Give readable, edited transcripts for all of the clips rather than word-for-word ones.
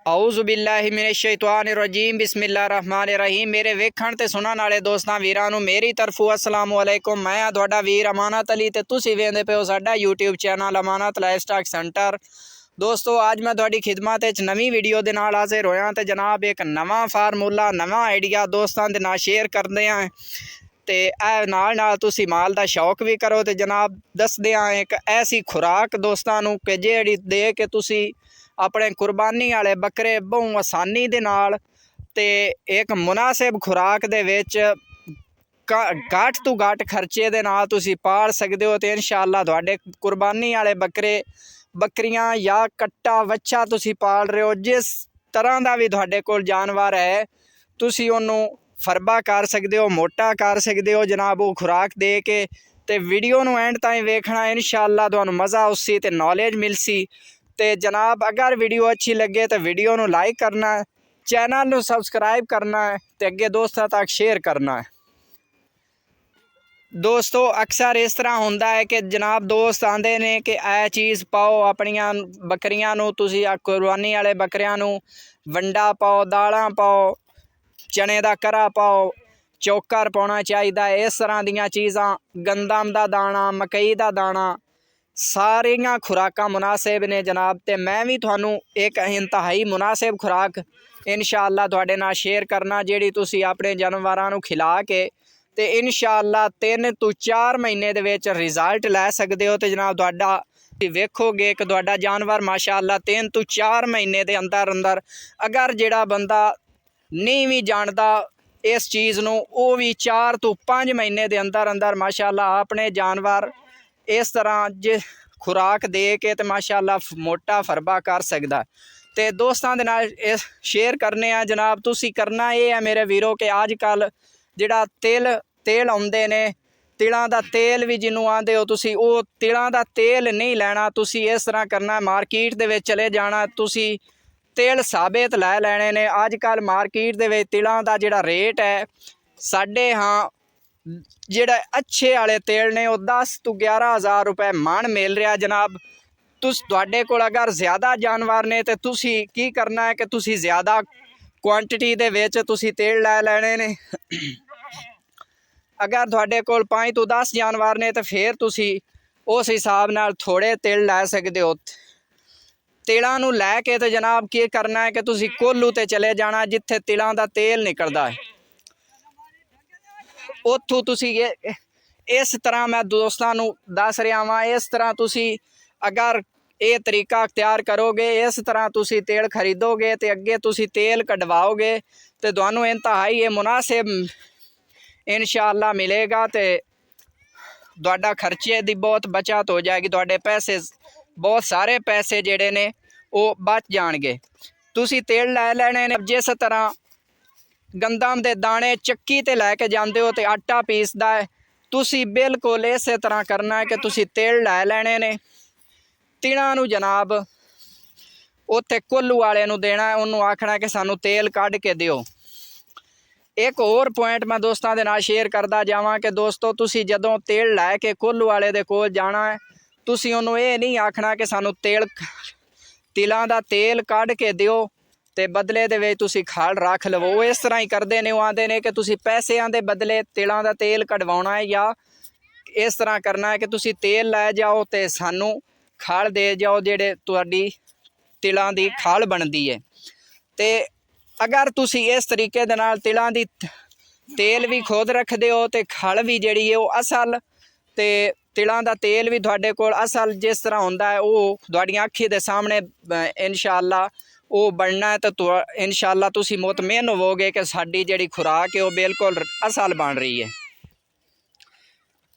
ਆਊਜ਼ੁ ਬਿल्लाहि मिनश शैतानिर रजीम बिस्मिल्लाहिर रहमानिर रहीम। मेरे वेखण ते सुनन वाले दोस्तां वीरां नूं मेरी तरफों अस्सलामु अलैकुम। मैं आ तुहाडा वीर अमानत अली ते तुसीं वेंदे पे हो साडा यूट्यूब चैनल अमानत लाइफस्टाइल सेंटर। दोस्तों अज मैं तुहाडी खिदमत विच नवीं वीडियो दे नाल हाज़िर होया ते जनाब एक नवां फार्मूला नवां आइडिया दोस्तां दे नाल शेयर करदे आं ते नाल नाल तुसीं माल दा शौक भी करो ते जनाब दसदे आं एक ऐसी खुराक दोस्तां नूं कि जिहड़ी दे के तुसीं अपने कुर्बानी वाले बकरे बहुत आसानी दे नाल ते एक मुनासिब खुराक दे विच घट तो घट खर्चे दे नाल तुसीं पाल सकदे हो। ते इंशाअल्लाह तुहाडे कुर्बानी वाले बकरे बकरियां या कट्टा वच्छा तुसीं पाल रहे हो, जिस तरह का भी तुहाडे कोल जानवर है तुसीं ओनू फरबा कर सकदे हो, मोटा कर सकदे हो जनाब वो खुराक दे के। ते वीडियो नूं एंड ताईं वेखना, इंशाअल्लाह तुहानूं मज़ा उसी ते नॉलेज मिलसी। ते जनाब अगर वीडियो अच्छी लगे तो वीडियो नूं लाइक करना है, चैनल नूं सबसक्राइब करना है ते अगे दोस्तों तक शेयर करना है। दोस्तों अक्सर इस तरह होंदा है कि जनाब दोस्त आंदे ने कि यह चीज़ पाओ अपनियां बकरियां नूं, तुसीं कुरबानी वाले बकरियां नूं वंडा पाओ, दालां पाओ, चने दा करा पाओ, चोकर पाउणा चाहिदा है, इस तरह दीयां चीज़ां, गंदम दा दाना, मकई दा दाना, सारियां खुराकां मुनासिब ने जनाब। ते मैं भी तुहानूं एक इंतहाई मुनासिब खुराक इंशाअल्लाह तुहाडे नाल शेयर करना जिहड़ी तुसीं अपने जानवरां नूं खिला के ते इंशाअल्लाह 3 तो 4 महीने दे विच रिजल्ट लै सकदे हो। ते जनाब तुहाडा वेखोगे कि तुहाडा जानवर माशाअल्लाह 3 तो 4 महीने दे अंदर अंदर, अगर जिहड़ा बंदा नहीं भी जानदा इस चीज़ नूं, वो भी 4 तो 5 महीने दे अंदर अंदर माशाअल्लाह अपने जानवर इस तरह जे खुराक दे के ते माशाअल्लाह मोटा फरबा कर सकदा। ते दोस्तां दे नाल शेयर करने आ जनाब। तुसीं करना ये है मेरे वीरों कि अजकल जिहड़ा तेल आउंदे ने, तिलां दा तेल भी जिन्हों आंदे हो तुसीं, वो तिलां दा तेल नहीं लैना। तुसीं इस तरह करना, मार्केट दे विच चले जाना, तुसीं तेल साबित लै लैने ने। अजकल मार्केट दे विच तिलां दा जिहड़ा रेट है साडे हाँ जिहड़े अच्छे वाले तेल ने वो 10 तो 11,000 रुपए मन मिल रहा जनाब। तुहाडे कोल अगर ज़्यादा जानवर ने तो तुसीं की करना है कि तुसीं ज़्यादा क्वांटिटी दे विच तुसीं तेल लै लैने ने। अगर तुहाडे कोल 5 तो 10 जानवर ने तो फिर तुसीं उस हिसाब नाल थोड़े तेल लै सकदे हो। तिलां नूं लै के तो जनाब की करना है कि तुसीं कोल्लू ते चले जाना जिथे तिलां दा तेल निकलदा है, उत्थों तुसीं इस तरह मैं दोस्तां नूं दस रहा वां। इस तरह तुसीं अगर ये तरीका अख्तियार करोगे, इस तरह तुसीं तेल खरीदोगे तो अगे तुसीं तेल कढवाओगे तो तुहानूं इंतहाई ये मुनासिब इंशाअल्लाह मिलेगा। तो तुहाडा खर्चे की बहुत बचत हो जाएगी, तुहाडे पैसे बहुत सारे पैसे जिहड़े ने वो बच जाणगे। तुसीं तेल लै लैणे ने। जिस तरह गंदम दे दाने चक्की ते लैके जाते हो तो आटा पीसदा है, तुसीं बिल्कुल इस तरह करना है कि तुसीं तेल लै लैणे ने। तिलां नूं जनाब उत्थे कोल्लू वाले नूं देना है, उन्होंने आखना कि सानू तेल कढ़ के दिओ। एक होर पॉइंट मैं दोस्तों दे नाल शेयर करदा जावां कि दोस्तों तुसीं जदों तेल लै के कोल्लू वाले दे कोल जाना है, तुसीं उन्होंने ये नहीं आखना कि सानू तिलां दा तेल कढ़ के दिओ ते बदले दे विच तुसीं खल रख लवो। वो इस तरह ही करते हैं, वो आते हैं कि तुसीं पैसिਆਂ दे बदले तिलां दा तेल कढवाउणा है, या इस तरह करना है कि तुसीं तेल लै जाओ तो सानू खल दे जाओ जिहड़े तुहाडी तिलां दी खल बनदी है। ते अगर तुसीं इस तरीके दे नाल तिलां दी तेल भी खुद रखदे हो तो खल भी जिहड़ी है वो असल ते तिलां दा तेल भी तुहाडे कोल असल जिस तरह हुंदा है वो तुहाडीआं अखी दे सामने इंशाअल्लाह वो बनना है। तो इंशाअल्लाह तुसीं मुतमईन होवोगे कि साडी जिहड़ी खुराक है वो बिल्कुल असल बन रही है।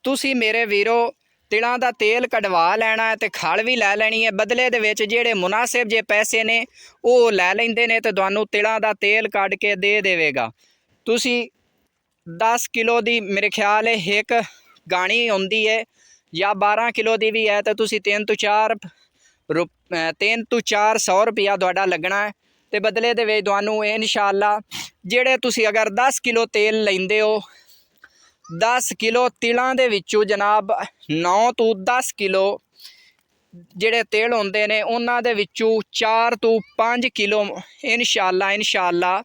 तुसीं मेरे वीरो तिलां दा तेल कढवा लैना है तो खल भी लै लैनी है, बदले दे विच जिहड़े मुनासिब जे पैसे ने वो लै लैंदे ने तो तुहानूं तिलां दा तेल कढ के दे देवेगा। तुसीं 10 किलो दी मेरे ख्याल है एक गाणी आउंदी है, या 12 किलो दी भी है, तो तुसीं 3 तो 400 रुपया तुहाडा लगना है। तो बदले दे विच तुहानूं इंशाअल्लाह जिहड़े तुसीं अगर 10 किलो तेल लैंदे हो, 10 किलो तिलां दे विचों जनाब 9 तो 10 किलो ਜਿਹੜੇ ਤੇਲ ਹੁੰਦੇ ਨੇ ਉਹਨਾਂ ਦੇ ਵਿੱਚੋਂ 4 ਤੋਂ 5 ਕਿਲੋ ਇਨਸ਼ਾਅੱਲਾ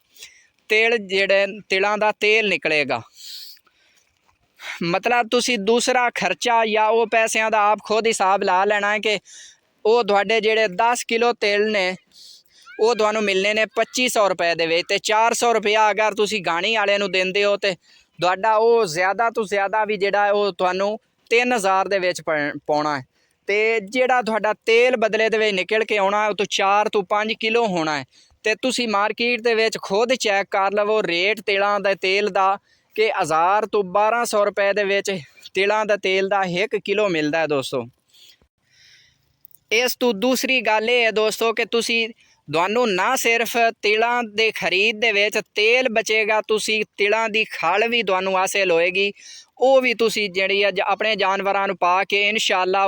ਤੇਲ ਜਿਹੜੇ ਤਿਲਾਂ ਦਾ ਤੇਲ ਨਿਕਲੇਗਾ। ਮਤਲਬ ਤੁਸੀਂ ਦੂਸਰਾ ਖਰਚਾ ਜਾਂ ਉਹ ਪੈਸਿਆਂ ਦਾ ਆਪ ਖੁਦ ਹਿਸਾਬ ਲਾ ਲੈਣਾ ਹੈ ਕਿ ਉਹ ਤੁਹਾਡੇ ਜਿਹੜੇ 10 ਕਿਲੋ ਤੇਲ ਨੇ ਉਹ ਤੁਹਾਨੂੰ ਮਿਲਨੇ ਨੇ 2500 ਰੁਪਏ ਦੇ ਵਿੱਚ, ਤੇ 400 ਰੁਪਇਆ ਅਗਰ ਤੁਸੀਂ ਗਾਣੀ ਵਾਲੇ ਨੂੰ ਦਿੰਦੇ ਹੋ ਤੇ ਤੁਹਾਡਾ ਉਹ ਜ਼ਿਆਦਾ ਤੋਂ ਜ਼ਿਆਦਾ ਵੀ ਜਿਹੜਾ ਉਹ ਤੁਹਾਨੂੰ 3000 ਦੇ ਵਿੱਚ ਪਾਉਣਾ ਹੈ। ਤੇ ਜਿਹੜਾ ਤੁਹਾਡਾ ਤੇਲ ਬਦਲੇ ਦੇ ਵਿੱਚ ਨਿਕਲ ਕੇ ਆਉਣਾ ਉਹ ਤੋਂ 4 ਤੋਂ 5 ਕਿਲੋ ਹੋਣਾ ਹੈ। ਤੇ ਤੁਸੀਂ ਮਾਰਕੀਟ ਦੇ ਵਿੱਚ ਖੁਦ ਚੈੱਕ ਕਰ ਲਵੋ ਰੇਟ ਤਿਲਾਂ ਦੇ ਤੇਲ ਦਾ ਕਿ 1000 ਤੋਂ 1200 ਰੁਪਏ ਦੇ ਵਿੱਚ ਤਿਲਾਂ ਦਾ ਤੇਲ ਦਾ 1 ਕਿਲੋ ਮਿਲਦਾ ਹੈ ਦੋਸਤੋ। ਇਸ ਤੋਂ ਦੂਸਰੀ ਗੱਲ ਇਹ ਹੈ ਦੋਸਤੋ ਕਿ ਤੁਹਾਨੂੰ ਨਾ ਸਿਰਫ ਤਿਲਾਂ ਦੇ ਖਰੀਦ ਦੇ ਵਿੱਚ ਤੇਲ ਬਚੇਗਾ, ਤੁਸੀਂ ਤਿਲਾਂ ਦੀ ਖਲ ਵੀ ਤੁਹਾਨੂੰ ਹਾਸਿਲ ਹੋਏਗੀ। ਉਹ ਵੀ ਤੁਸੀਂ ਜਿਹੜੀ ਆਪਣੇ ਜਾਨਵਰਾਂ ਨੂੰ ਪਾ ਕੇ ਇਨਸ਼ਾਅੱਲਾ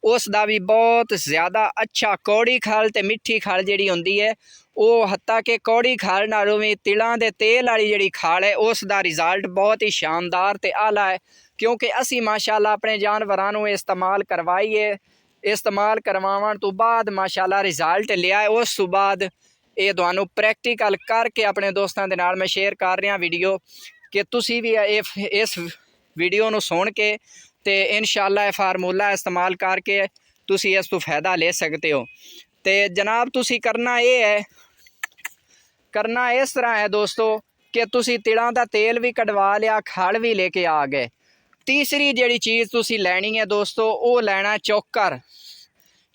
ਉਸ ਦਾ ਵੀ ਬਹੁਤ ਜ਼ਿਆਦਾ ਅੱਛਾ ਕੌੜੀ ਖਲ ਤੇ ਮਿੱਠੀ ਖਲ ਜਿਹੜੀ ਹੁੰਦੀ ਹੈ ਉਹ ਹੱਤਾ ਕਿ ਕੌੜੀ ਖਲ ਨਾਲੋਂ ਵੀ ਤਿਲਾਂ ਦੇ ਤੇਲ ਵਾਲੀ ਜਿਹੜੀ ਖਲ ਹੈ ਉਸ ਦਾ ਰਿਜ਼ਲਟ ਬਹੁਤ ਹੀ ਸ਼ਾਨਦਾਰ ਤੇ ਆਲਾ ਹੈ। ਕਿਉਂਕਿ ਅਸੀਂ ਮਾਸ਼ਾਅੱਲਾ ਆਪਣੇ ਜਾਨਵਰਾਂ ਨੂੰ ਇਸਤੇਮਾਲ ਕਰਵਾਉਣ ਤੋਂ ਬਾਅਦ ਮਾਸ਼ਾਅੱਲਾ ਰਿਜ਼ਲਟ ਲਿਆ ਹੈ। ਉਸ ਤੋਂ ਬਾਅਦ ਇਹ ਤੁਹਾਨੂੰ ਪ੍ਰੈਕਟੀਕਲ ਕਰਕੇ ਆਪਣੇ ਦੋਸਤਾਂ ਦੇ ਨਾਲ ਮੈਂ ਸ਼ੇਅਰ ਕਰ ਰਿਹਾ ਵੀਡੀਓ ਕਿ ਤੁਸੀਂ ਵੀ ਇਸ ਵੀਡੀਓ ਨੂੰ ਸੁਣ ਕੇ ਤੇ ਇਨਸ਼ਾਅੱਲਾ ਇਹ ਫਾਰਮੂਲਾ ਇਸਤੇਮਾਲ ਕਰਕੇ ਤੁਸੀਂ ਇਸ ਤੋਂ ਫਾਇਦਾ ਲੈ ਸਕਦੇ ਹੋ। ਤੇ ਜਨਾਬ ਤੁਸੀਂ ਕਰਨਾ ਇਸ ਤਰ੍ਹਾਂ ਹੈ ਦੋਸਤੋ ਕਿ ਤੁਸੀਂ ਤਿਲਾਂ ਦਾ ਤੇਲ ਵੀ ਕਢਵਾ ਲਿਆ, ਖਲ ਵੀ ਲੈ ਕੇ ਆ ਗਏ। ਤੀਸਰੀ ਜਿਹੜੀ ਚੀਜ਼ ਤੁਸੀਂ ਲੈਣੀ ਹੈ ਦੋਸਤੋ ਉਹ ਲੈਣਾ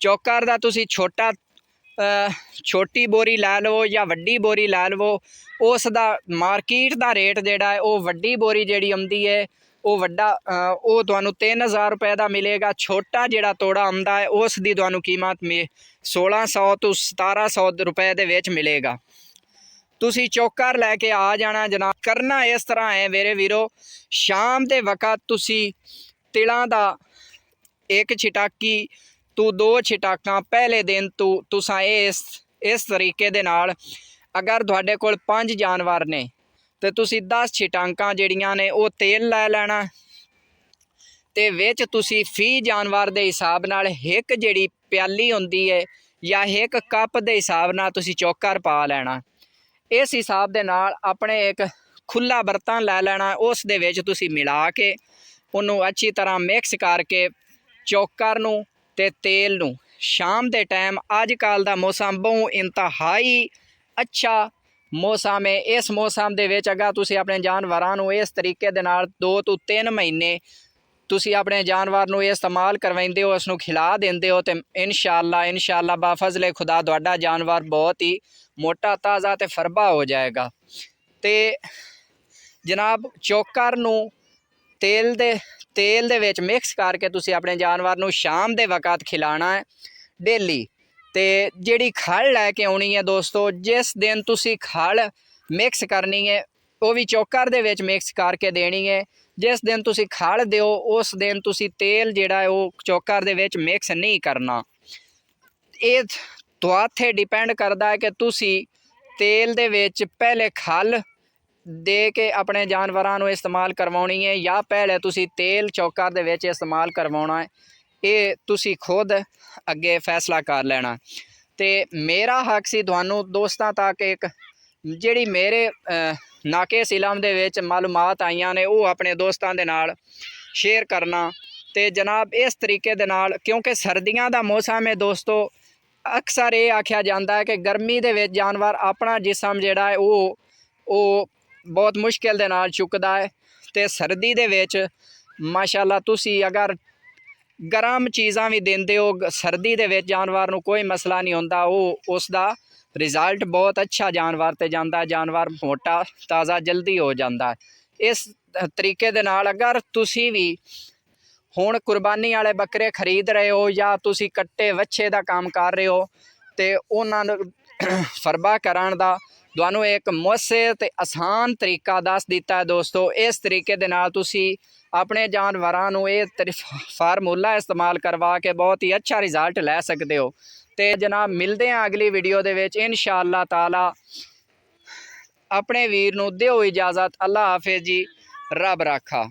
ਚੋਕਰ ਦਾ ਤੁਸੀਂ ਛੋਟੀ ਬੋਰੀ ਲੈ ਲਵੋ ਜਾਂ ਵੱਡੀ ਬੋਰੀ ਲੈ ਲਵੋ। ਉਸ ਦਾ ਮਾਰਕੀਟ ਦਾ ਰੇਟ ਜਿਹੜਾ ਹੈ ਉਹ ਵੱਡੀ ਬੋਰੀ ਜਿਹੜੀ ਆਉਂਦੀ ਹੈ ਉਹ ਤੁਹਾਨੂੰ 3000 ਰੁਪਏ ਦਾ ਮਿਲੇਗਾ। ਛੋਟਾ ਜਿਹੜਾ ਤੋੜਾ ਆਉਂਦਾ ਹੈ ਉਸ ਦੀ ਤੁਹਾਨੂੰ ਕੀਮਤ 1600 ਤੋਂ 1700 ਰੁਪਏ ਦੇ ਵਿੱਚ ਮਿਲੇਗਾ। ਤੁਸੀਂ ਚੋਕਰ ਲੈ ਕੇ ਆ ਜਾਣਾ ਜਨਾਬ। ਕਰਨਾ ਇਸ ਤਰ੍ਹਾਂ ਹੈ ਮੇਰੇ ਵੀਰੋ, ਸ਼ਾਮ ਦੇ ਵਕਤ ਤੁਸੀਂ ਤਿਲਾਂ ਦਾ 1 ਛਿਟਾਕੀ ਤੋਂ 2 ਛਿਟਾਕਾਂ ਪਹਿਲੇ ਦਿਨ ਤੋਂ ਤੁਸੀਂ ਇਸ ਤਰੀਕੇ ਦੇ ਨਾਲ ਅਗਰ ਤੁਹਾਡੇ ਕੋਲ 5 ਜਾਨਵਰ ਨੇ ਤੇ ਤੁਸੀਂ 10 ਛਿਟਾਕਾਂ ਜਿਹੜੀਆਂ ਨੇ ਉਹ ਤੇਲ ਲੈ ਲੈਣਾ ਤੇ ਵਿੱਚ ਤੁਸੀਂ ਫੀ ਜਾਨਵਰ ਦੇ ਹਿਸਾਬ ਨਾਲ ਇੱਕ ਜਿਹੜੀ ਪਿਆਲੀ ਹੁੰਦੀ ਹੈ ਜਾਂ ਇੱਕ ਕੱਪ ਦੇ ਹਿਸਾਬ ਨਾਲ ਤੁਸੀਂ ਚੋਕਰ ਪਾ ਲੈਣਾ। ਇਸ ਹਿਸਾਬ ਦੇ ਨਾਲ ਆਪਣੇ ਇੱਕ ਖੁੱਲਾ ਬਰਤਨ ਲੈ ਲੈਣਾ, ਉਸ ਦੇ ਵਿੱਚ ਤੁਸੀਂ ਮਿਲਾ ਕੇ ਉਹਨੂੰ ਅੱਛੀ ਤਰ੍ਹਾਂ ਮਿਕਸ ਕਰਕੇ ਚੋਕਰ ਨੂੰ ਤੇ ਤੇਲ ਨੂੰ ਸ਼ਾਮ ਦੇ ਟਾਈਮ ਅੱਜ ਕੱਲ੍ਹ ਦਾ ਮੌਸਮ ਬਹੁਤ ਇੰਤਹਾਈ ਅੱਛਾ ਮੌਸਮ ਹੈ। ਇਸ ਮੌਸਮ ਦੇ ਵਿੱਚ ਅਗਰ ਤੁਸੀਂ ਆਪਣੇ ਜਾਨਵਰਾਂ ਨੂੰ ਇਸ ਤਰੀਕੇ ਦੇ ਨਾਲ 2 ਤੋਂ 3 ਮਹੀਨੇ ਤੁਸੀਂ ਆਪਣੇ ਜਾਨਵਰ ਨੂੰ ਇਸਤੇਮਾਲ ਕਰਵਾਉਂਦੇ ਹੋ, ਉਸ ਨੂੰ ਖਿਲਾ ਦਿੰਦੇ ਹੋ ਤੇ ਇਨਸ਼ਾਅੱਲਾ ਬਾਫਜ਼ਲੇ ਖੁਦਾ ਤੁਹਾਡਾ ਜਾਨਵਰ ਬਹੁਤ ਹੀ ਮੋਟਾ ਤਾਜ਼ਾ ਤੇ ਫਰਬਾ ਹੋ ਜਾਏਗਾ। ਤੇ ਜਨਾਬ ਚੋਕਰ ਨੂੰ ਤੇਲ ਦੇ ਵਿੱਚ ਮਿਕਸ ਕਰਕੇ ਤੁਸੀਂ ਆਪਣੇ ਜਾਨਵਰ ਨੂੰ ਸ਼ਾਮ ਦੇ ਵਕਤ ਖਿਲਾਣਾ ਹੈ ਡੇਲੀ। ਤੇ ਜਿਹੜੀ ਖਲ ਲੈ ਕੇ ਆਉਣੀ ਹੈ ਦੋਸਤੋ, ਜਿਸ ਦਿਨ ਤੁਸੀਂ ਖਲ ਮਿਕਸ ਕਰਨੀ ਹੈ ਉਹ ਵੀ ਚੋਕਰ ਦੇ ਵਿੱਚ ਮਿਕਸ ਕਰਕੇ ਦੇਣੀ ਹੈ। ਜਿਸ ਦਿਨ ਤੁਸੀਂ ਖਲ ਦਿਓ ਉਸ ਦਿਨ ਤੁਸੀਂ ਤੇਲ ਜਿਹੜਾ ਉਹ ਚੋਕਰ ਦੇ ਵਿੱਚ ਮਿਕਸ ਨਹੀਂ ਕਰਨਾ। ਇਹ ਤੁਹਾਡੇ ਡਿਪੈਂਡ ਕਰਦਾ ਹੈ ਕਿ ਤੁਸੀਂ ਤੇਲ ਦੇ ਵਿੱਚ ਪਹਿਲੇ ਖਲ ਦੇ ਕੇ ਆਪਣੇ ਜਾਨਵਰਾਂ ਨੂੰ ਇਸਤੇਮਾਲ ਕਰਵਾਉਣੀ ਹੈ ਜਾਂ ਪਹਿਲੇ ਤੁਸੀਂ ਤੇਲ ਚੋਕਰ ਦੇ ਵਿੱਚ ਇਸਤੇਮਾਲ ਕਰਵਾਉਣਾ ਹੈ। ਇਹ ਤੁਸੀਂ ਖੁਦ ਅੱਗੇ ਫੈਸਲਾ ਕਰ ਲੈਣਾ। ਤੇ ਮੇਰਾ ਹੱਕ ਸੀ ਤੁਹਾਨੂੰ ਦੋਸਤਾਂ ਤੱਕ ਇੱਕ ਜਿਹੜੀ ਮੇਰੇ ਨਾਕਿਸ ਇਲਮ ਦੇ ਵਿੱਚ ਮਾਲੂਮਾਤ ਆਈਆਂ ਨੇ ਉਹ ਆਪਣੇ ਦੋਸਤਾਂ ਦੇ ਨਾਲ ਸ਼ੇਅਰ ਕਰਨਾ। ਤੇ ਜਨਾਬ ਇਸ ਤਰੀਕੇ ਦੇ ਨਾਲ, ਕਿਉਂਕਿ ਸਰਦੀਆਂ ਦਾ ਮੌਸਮ ਹੈ ਦੋਸਤੋ, ਅਕਸਰ ਇਹ ਆਖਿਆ ਜਾਂਦਾ ਹੈ ਕਿ ਗਰਮੀ ਦੇ ਵਿੱਚ ਜਾਨਵਰ ਆਪਣਾ ਜਿਸਮ ਜਿਹੜਾ ਹੈ ਉਹ ਬਹੁਤ ਮੁਸ਼ਕਿਲ ਦੇ ਨਾਲ ਚੁੱਕਦਾ ਹੈ। ਤੇ ਸਰਦੀ ਦੇ ਵਿੱਚ ਮਾਸ਼ਾਅੱਲਾ ਤੁਸੀਂ ਅਗਰ ਗਰਮ ਚੀਜ਼ਾਂ ਵੀ ਦਿੰਦੇ ਹੋ ਸਰਦੀ ਦੇ ਵਿੱਚ ਜਾਨਵਰ ਨੂੰ ਕੋਈ ਮਸਲਾ ਨਹੀਂ ਹੁੰਦਾ, ਉਸ ਦਾ ਰਿਜ਼ਲਟ ਬਹੁਤ ਅੱਛਾ ਜਾਨਵਰ ਤੇ ਜਾਂਦਾ, ਜਾਨਵਰ ਮੋਟਾ ਤਾਜ਼ਾ ਜਲਦੀ ਹੋ ਜਾਂਦਾ। ਇਸ ਤਰੀਕੇ ਦੇ ਨਾਲ ਅਗਰ ਤੁਸੀਂ ਵੀ ਹੁਣ ਕੁਰਬਾਨੀ ਵਾਲੇ ਬੱਕਰੇ ਖਰੀਦ ਰਹੇ ਹੋ ਜਾਂ ਤੁਸੀਂ ਕੱਟੇ ਵੱਛੇ ਦਾ ਕੰਮ ਕਰ ਰਹੇ ਹੋ ਤੇ ਉਹਨਾਂ ਨੂੰ ਫਰਬਾ ਕਰਨ ਦਾ ਤੁਹਾਨੂੰ ਇੱਕ ਮੁਅੱਸਰ ਤੇ ਆਸਾਨ ਤਰੀਕਾ ਦੱਸ ਦਿੱਤਾ ਹੈ ਦੋਸਤੋ। ਇਸ ਤਰੀਕੇ ਦੇ ਨਾਲ ਤੁਸੀਂ ਆਪਣੇ ਜਾਨਵਰਾਂ ਨੂੰ ਇਹ ਫਾਰਮੂਲਾ ਇਸਤੇਮਾਲ ਕਰਵਾ ਕੇ ਬਹੁਤ ਹੀ ਅੱਛਾ ਰਿਜ਼ਲਟ ਲੈ ਸਕਦੇ ਹੋ। ਤੇ ਜਨਾਬ ਮਿਲਦੇ ਹਾਂ ਅਗਲੀ ਵੀਡੀਓ ਦੇ ਵਿੱਚ ਇਨਸ਼ਾਅੱਲਾ ਤਾਲਾ। ਆਪਣੇ ਵੀਰ ਨੂੰ ਦਿਓ ਇਜਾਜ਼ਤ। ਅੱਲਾ ਹਾਫਿਜ਼ ਜੀ, ਰੱਬ ਰਾਖਾ।